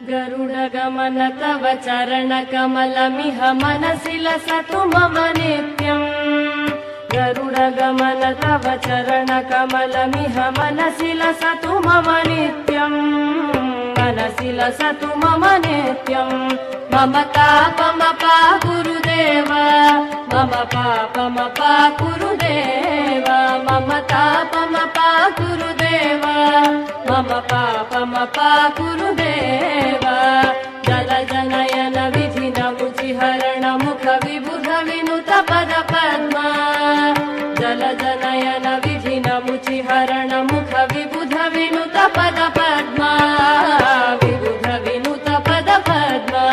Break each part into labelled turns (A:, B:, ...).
A: गरुडगमन तव चरणकमलमिह मनसि लसतु मम नित्यम् गरुडगमन तव चरणकमलमिह मनसि लसतु मम नित्यम् मनसि लसतु मम नित्यम् मम तापमपा गुरुदेव मम पापमपा गुरुदेव मम तापमपा गुरुदेव मम पापमपा गुरुदेव जलजनयन विधिनमुचिहरण मुख विबुध विनुत पद पद्मा जलजनयन विधिनमुचिहरण मुख विबुध विनुत पद पद्मा विबुध विनुत पद पद्मा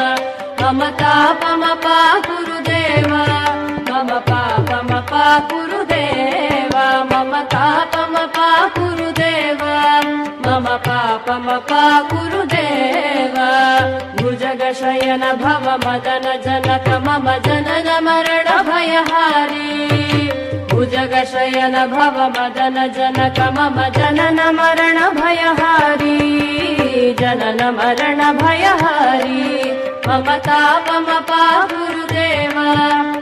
A: मम तापमपा गुरुदेव मम पापमपा गुरुदेव मम तापमपा गुरुदेव मम पापमपा गुरुदेव भुजगशयन भव मदन जनक मम जनन मरण भयहारी भुजगशयन भव मदन जनक मम जनन मरण भयहारी जनन मरण भयहारी मम तापमपा गुरुदेव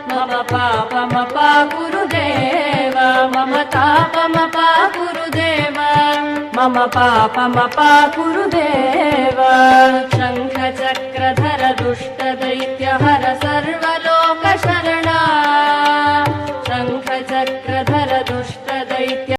A: मम पापमपा गुरुदेव मम तापमपा गुरुदेव मम पापमपा गुरुदेव